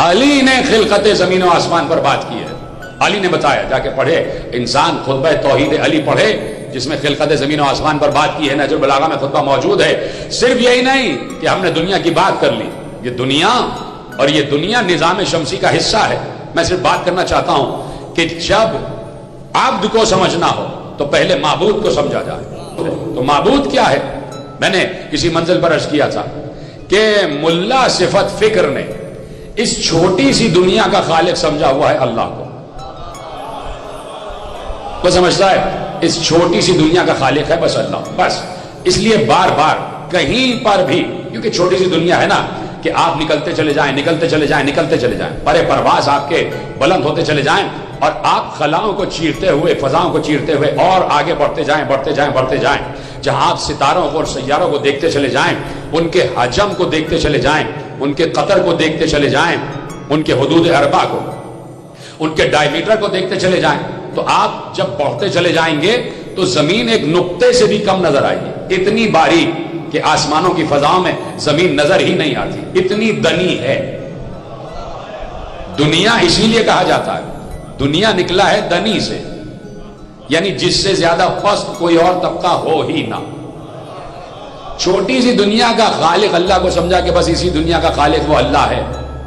علی نے خلقت زمین و آسمان پر بات کی ہے. علی نے بتایا، جا کے پڑھے انسان خطبہ توحید علی پڑھے جس میں خلقت زمین و آسمان پر بات کی ہے. نہج البلاغہ میں خطبہ موجود ہے. صرف یہی نہیں کہ ہم نے دنیا کی بات کر لی، یہ دنیا اور یہ دنیا نظام شمسی کا حصہ ہے. میں صرف بات کرنا چاہتا ہوں کہ جب عبد کو سمجھنا ہو تو پہلے معبود کو سمجھا جائے. تو معبود کیا ہے؟ میں نے کسی منزل پر عرض کیا تھا کہ ملا صفت فکر نے اس چھوٹی سی دنیا کا خالق سمجھا ہوا ہے اللہ کو. وہ سمجھتا ہے اس چھوٹی سی دنیا کا خالق ہے بس اللہ، بس. اس لیے بار بار کہیں پر بھی، کیونکہ چھوٹی سی دنیا ہے نا، کہ آپ نکلتے چلے جائیں نکلتے چلے جائیں نکلتے چلے جائیں، پرے پرواز آپ کے بلند ہوتے چلے جائیں اور آپ خلاؤں کو چیرتے ہوئے، فضاؤں کو چیرتے ہوئے اور آگے بڑھتے جائیں بڑھتے جائیں بڑھتے جائیں. جہاں آپ ستاروں کو اور سیاروں کو دیکھتے چلے جائیں، ان کے حجم کو دیکھتے چلے جائیں، ان کے قطر کو دیکھتے چلے جائیں، ان کے حدود اربع کو، ان کے ڈائی میٹر کو دیکھتے چلے جائیں، تو آپ جب بڑھتے چلے جائیں گے تو زمین ایک نقطے سے بھی کم نظر آئے گی. اتنی باریک کہ آسمانوں کی فضاؤں میں زمین نظر ہی نہیں آتی، اتنی دنی ہے دنیا. اسی لیے کہا جاتا ہے دنیا نکلا ہے دنی سے، یعنی جس سے زیادہ پست کوئی اور طبقہ ہو ہی نہ. چھوٹی سی دنیا کا خالق اللہ کو سمجھا کہ بس اسی دنیا کا خالق وہ اللہ ہے.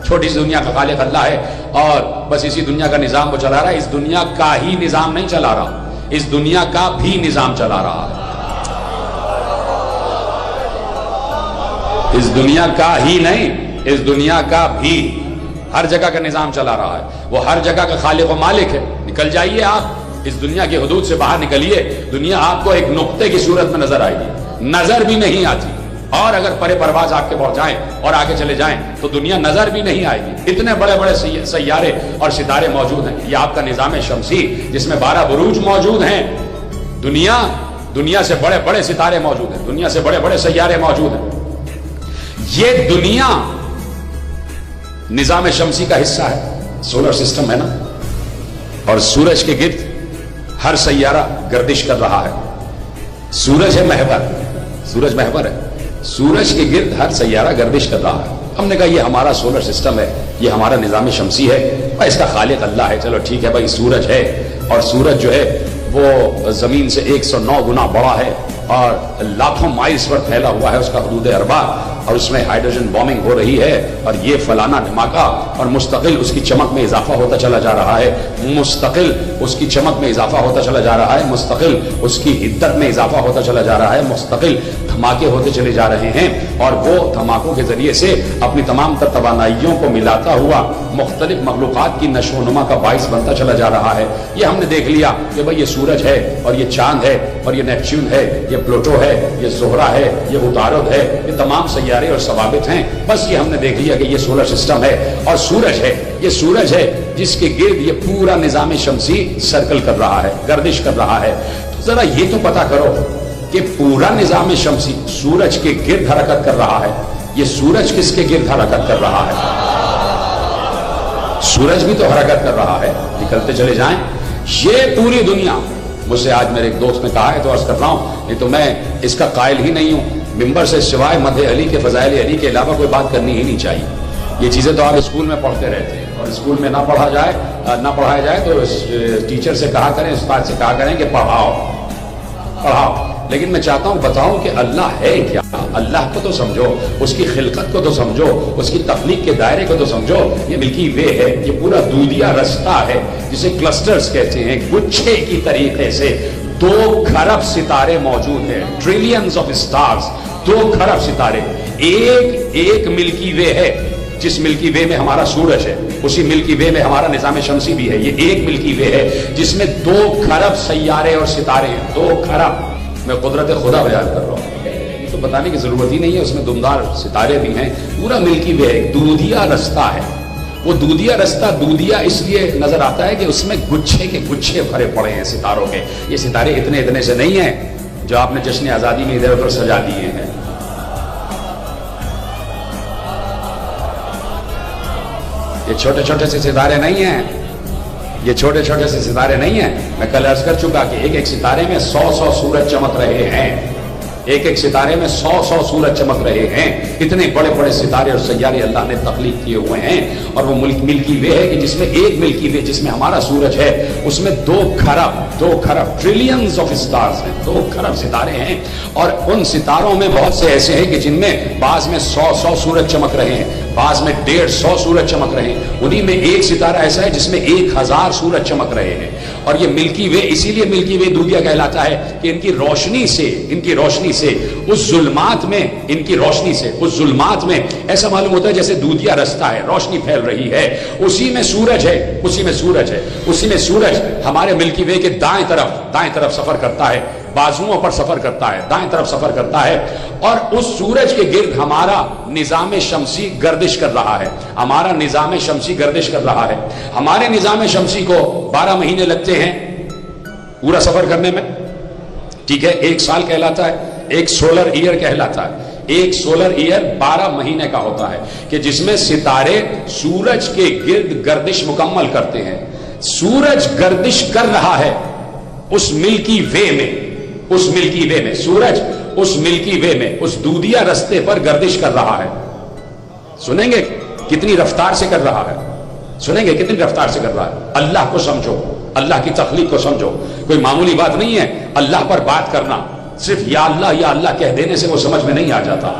چھوٹی سی دنیا کا خالق اللہ ہے اور بس اسی دنیا کا نظام وہ چلا رہا ہے. اس دنیا کا ہی نظام نہیں چلا رہا، اس دنیا کا بھی نظام چلا رہا ہے. اس دنیا کا ہی نہیں، اس دنیا کا بھی ہر جگہ کا نظام چلا رہا ہے. وہ ہر جگہ کا خالق و مالک ہے. نکل جائیے آپ اس دنیا کی حدود سے باہر نکلیے، دنیا آپ کو ایک نقطے کی صورت میں نظر آئے گی، نظر بھی نہیں آتی. اور اگر پرے پرواز آپ کے بڑھ جائیں اور آگے چلے جائیں تو دنیا نظر بھی نہیں آئے گی. اتنے بڑے بڑے سیارے اور ستارے موجود ہیں. یہ آپ کا نظام شمسی جس میں 12 بروج موجود ہیں. دنیا سے بڑے بڑے ستارے موجود ہیں، دنیا سے بڑے بڑے سیارے موجود ہیں. یہ دنیا نظام شمسی کا حصہ ہے، سولر سسٹم ہے نا، اور سورج کے گرد ہر سیارہ گردش کر رہا ہے. سورج ہے محور، سورج محور ہے، سورج کے گرد ہر سیارہ گردش کر رہا ہے. ہم نے کہا یہ ہمارا سولر سسٹم ہے، یہ ہمارا نظام شمسی ہے، اس کا خالق اللہ ہے. چلو ٹھیک ہے بھائی، سورج ہے اور سورج جو ہے وہ زمین سے 109 گنا بڑا ہے اور لاکھوں مائلز پر پھیلا ہوا ہے اس کا حدود اربع، اور اس میں ہائیڈروجن بومنگ ہو رہی ہے اور یہ فلانا دھماکہ، اور مستقل اس کی چمک میں اضافہ ہوتا چلا جا رہا ہے، مستقل اس کی چمک میں اضافہ ہوتا چلا جا رہا ہے، مستقل اس کی حدت میں اضافہ ہوتا چلا جا رہا ہے، مستقل دھماکے ہوتے چلے جا رہے ہیں اور وہ دھماکوں کے ذریعے سے اپنی تمام تر توانائیوں کو ملاتا ہوا مختلف مخلوقات کی نشو و نما کا باعث بنتا چلا جا رہا ہے. یہ ہم نے دیکھ لیا کہ بھئی یہ سورج ہے اور یہ چاند ہے اور یہ نیپچون ہے، یہ پلوٹو ہے، یہ زہرہ ہے، یہ عطارد ہے، یہ تمام سیارے اور ثوابت ہیں. بس یہ ہم نے دیکھ لیا کہ یہ سولر سسٹم ہے اور سورج ہے. یہ سورج ہے جس کے گرد یہ پورا نظام شمسی سرکل کر رہا ہے، گردش کر رہا ہے. تو ذرا یہ تو پتا کرو کہ پورا نظام شمسی سورج کے گرد حرکت کر رہا ہے. یہ سورج کس کے گرد حرکت کر رہا ہے؟ سورج بھی تو حرکت کر رہا ہے. نکلتے چلے جائیں. یہ پوری دنیا، مجھ سے آج میرے ایک دوست نے کہا ہے تو عرض کر رہا ہوں، نہیں تو میں اس کا قائل ہی نہیں ہوں. ممبر سے سوائے مدح علی کے، فضائل علی کے علاوہ کوئی بات کرنی ہی نہیں چاہیے. یہ چیزیں تو آپ اسکول میں پڑھتے رہتے ہیں اور اسکول میں نہ پڑھایا جائے تو ٹیچر سے کہا کریں، استاد سے کہا کریں کہ پڑھاؤ. لیکن میں چاہتا ہوں بتاؤں کہ اللہ ہے کیا. اللہ کو تو سمجھو، اس کی خلقت کو تو سمجھو، اس کی تخلیق کے دائرے کو تو سمجھو. یہ ملکی وے ہے، یہ پورا دودھیا رستہ ہے جسے کلسٹرز کہتے ہیں. گچھے کی طریقے سے 2 کھرب ستارے موجود ہیں، ٹریلینز آف اسٹارز. 2 کھرب ستارے. ایک ملکی وے ہے، جس ملکی وے میں ہمارا سورج ہے، اسی ملکی وے میں ہمارا نظام شمسی بھی ہے. یہ ایک ملکی وے ہے جس میں 2 کھرب سیارے اور ستارے ہیں. 2 کھرب. میں قدرت خدا بیان کر رہا ہوں، یہ تو بتانے کی ضرورت ہی نہیں ہے. اس میں دمدار ستارے بھی ہیں. پورا ملکی وے ایک دودھیا رستہ ہے. وہ دودھیا رستہ دودھیا اس لیے نظر آتا ہے کہ اس میں گچھے کے گچھے بھرے پڑے ہیں ستاروں کے. یہ ستارے اتنے سے نہیں ہیں جو آپ نے جشن آزادی میں ادھر ادھر سجا دیے ہیں. یہ چھوٹے سے ستارے نہیں ہیں، یہ چھوٹے سے ستارے نہیں ہیں. میں کل عرض کر چکا کہ ایک ستارے میں 100 سورج چمک رہے ہیں. ایک ایک ستارے میں 100 سورج چمک رہے ہیں. اتنے بڑے بڑے ستارے اور سیارے اللہ نے تخلیق کیے ہوئے ہیں. اور وہ ملکی وے ہے کہ جس میں ایک ملکی وے جس میں ہمارا سورج ہے اس میں 2 کھرب ٹریلینز آف اسٹارز ہیں. 2 کھرب ستارے ہیں. اور ان ستاروں میں بہت سے ایسے ہیں کہ جن میں بعض میں 100 سورج چمک رہے ہیں, بعض میں 150 سورج چمک رہے ہیں. انہی میں ایک ستارہ ایسا ہے جس میں 1000 سورج چمک رہے ہیں. اور یہ ملکی وے اسی لیے ملکی وے دودھیا کہلاتا ہے کہ ان کی روشنی سے اس ظلمات میں ایسا معلوم ہوتا ہے جیسے دودھیا رستہ ہے, روشنی پھیل رہی ہے. اسی میں سورج ہمارے ملکی وے کے دائیں طرف سفر کرتا ہے, بازوؤں پر سفر کرتا ہے, دائیں طرف سفر کرتا ہے. اور اس سورج کے گرد ہمارا نظام شمسی گردش کر رہا ہے. ہمارے نظام شمسی کو 12 مہینے لگتے ہیں پورا سفر کرنے میں. ٹھیک ہے, 1 سال کہلاتا ہے, ایک سولر ایئر کہلاتا ہے. ایک سولر ایئر 12 مہینے کا ہوتا ہے کہ جس میں ستارے سورج کے گرد گردش مکمل کرتے ہیں. سورج گردش کر رہا ہے اس ملکی وے میں, سورج اس ملکی وے میں اس دودھیا رستے پر گردش کر رہا ہے. سنیں گے کتنی رفتار سے کر رہا ہے, اللہ کو سمجھو, اللہ کی تخلیق کو سمجھو. کوئی معمولی بات نہیں ہے. اللہ پر بات کرنا صرف یا اللہ کہہ دینے سے وہ سمجھ میں نہیں آ جاتا.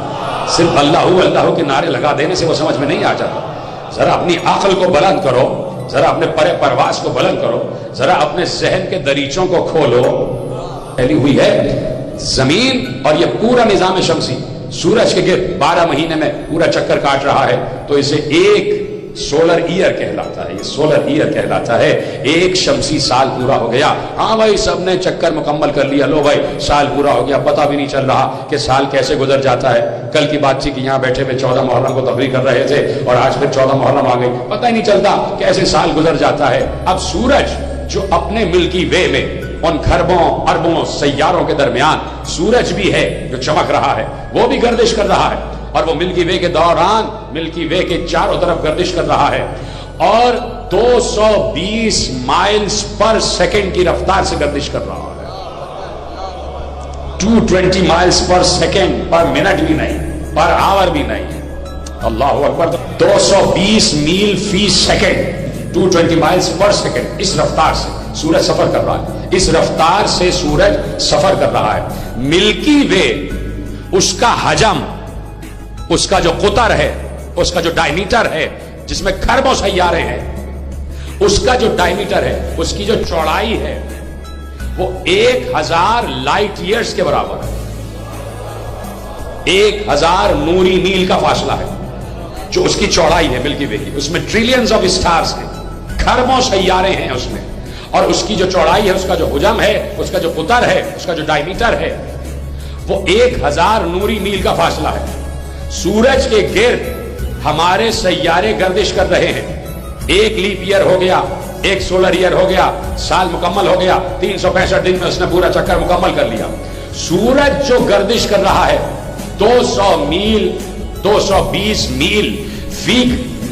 صرف اللہ کے نعرے لگا دینے سے وہ سمجھ میں نہیں آ جاتا. ذرا اپنی عقل کو بلند کرو, ذرا اپنے پرواز کو بلند کرو, ذرا اپنے ذہن کے دریچوں کو کھولو. پھیلی ہوئی ہے زمین اور یہ پورا نظام شمسی سورج کے گرد 12 مہینے میں پورا چکر کاٹ رہا ہے. تو اسے ایک سولر ایئر کہلاتا ہے. ایک شمسی سال پورا ہو گیا. ہاں بھائی, سب نے چکر مکمل کر لیا, لو بھائی سال پورا ہو گیا. پتہ بھی نہیں چل رہا کہ سال کیسے گزر جاتا ہے. کل کی بات تھی کہ یہاں بیٹھے ہوئے 14 محرم کو تقریر کر رہے تھے اور آج پھر 14 محرم آ گئی. پتہ ہی نہیں چلتا کیسے سال گزر جاتا ہے. اب سورج جو اپنے ملکی وے میں ان کھربوں اربوں سیاروں کے درمیان سورج بھی ہے جو چمک رہا ہے, وہ بھی گردش کر رہا ہے. اور وہ ملکی وے کے دوران ملکی وے کے چاروں طرف گردش کر رہا ہے. اور 220 مائلز پر سیکنڈ کی رفتار سے گردش کر رہا ہے. 220 miles per second, per minute بھی نہیں, پر آور بھی نہیں. اللہ اکبر. 220 میل فی سیکنڈ, 220 مائلز پر سیکنڈ. اس رفتار سے سورج سفر کر رہا ہے. ملکی وے اس کا حجم, اس کا جو قطر ہے, اس کا جو ڈائمیٹر ہے جس میں کھربوں سیارے ہیں, اس کا جو ڈائمیٹر ہے, اس کی جو چوڑائی ہے وہ 1000 لائٹ ایئرز کے برابر ہے. 1000 نوری میل کا فاصلہ ہے جو اس کی چوڑائی ہے ملکی وے کی. اس میں ٹریلینز آف اسٹارز ہیں, کھربوں سیارے ہیں اس میں. اور اس کی جو چوڑائی ہے, اس کا جو حجم ہے, اس کا جو قطر ہے, اس کا جو ڈائمیٹر ہے وہ 1000 نوری میل کا فاصلہ ہے. سورج کے گرد ہمارے سیارے گردش کر رہے ہیں. ایک لیپ ایئر ہو گیا, ایک سولر ایئر ہو گیا, سال مکمل ہو گیا. 365 دن میں اس نے پورا چکر مکمل کر لیا. سورج جو گردش کر رہا ہے 220 میل فی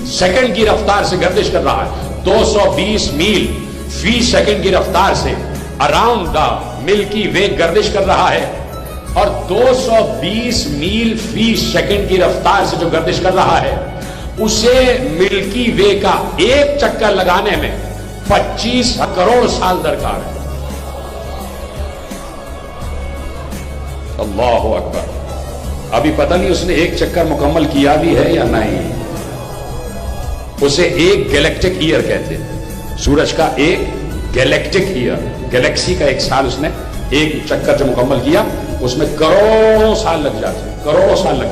سیکنڈ کی رفتار سے گردش کر رہا ہے. 220 میل فی سیکنڈ کی رفتار سے اراؤنڈ دا ملکی وے گردش کر رہا ہے. اور 220 میل فی سیکنڈ کی رفتار سے جو گردش کر رہا ہے اسے ملکی وے کا ایک چکر لگانے میں 25 کروڑ سال درکار ہے. اللہ اکبر. ابھی پتہ نہیں اس نے ایک چکر مکمل کیا بھی ہے یا نہیں. اسے ایک گیلیکٹک ایئر کہتے ہیں. سورج کا ایک گیلیکٹک ایئر, گیلیکسی کا ایک سال اس نے ایک چکر جو مکمل کیا اس میں کروڑوں سال لگ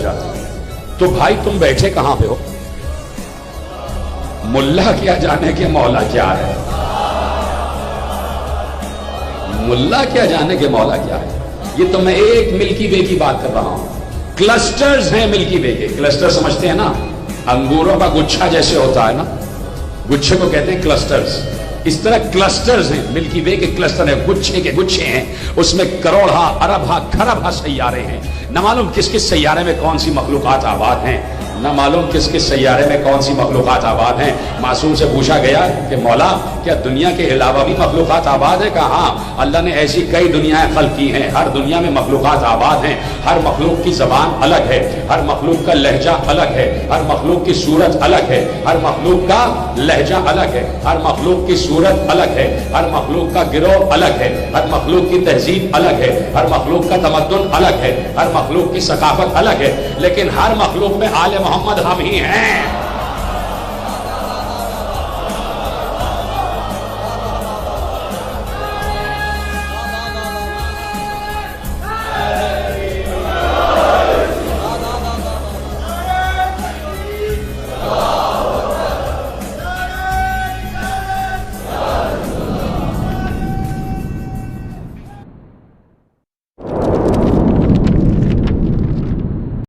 جاتے ہیں. تو بھائی تم بیٹھے کہاں پہ ہو؟ ملا کیا جانے کہ مولا کیا ہے, ملا کیا جانے کہ مولا کیا ہے. یہ تو میں ایک ملکی وے کی بات کر رہا ہوں. کلسٹرز ہیں ملکی وے کے. کلسٹر سمجھتے ہیں نا, انگوروں کا گچھا جیسے ہوتا ہے نا, گچھے کو کہتے ہیں کلسٹرز. اس طرح کلسٹرز ہیں ملکی وے کے. کلسٹر ہیں, گچھے کے گچھے ہیں. اس میں کروڑ ارب کھرب سیارے ہیں. نہ معلوم کس کس سیارے میں کون سی مخلوقات آباد ہیں. نہ معلوم کس کس سیارے میں کون سی مخلوقات آباد ہیں. معصوم سے پوچھا گیا کہ مولا کیا دنیا کے علاوہ بھی مخلوقات آباد ہیں؟ کہا ہاں، اللہ نے ایسی کئی دنیایں خلق کی ہیں، ہر دنیا میں مخلوقات آباد ہیں. ہر مخلوق کی زبان الگ ہے، ہر مخلوق کا لہجہ الگ ہے، ہر مخلوق کی صورت الگ ہے، ہر مخلوق کا لہجہ الگ ہے، ہر مخلوق کی صورت الگ ہے، ہر مخلوق کا گروہ الگ ہے، ہر مخلوق کی تہذیب الگ ہے، ہر مخلوق کا تمدن الگ ہے، ہر مخلوق کی ثقافت الگ ہے، لیکن ہر مخلوق میں آل محمد ہم ہی ہیں.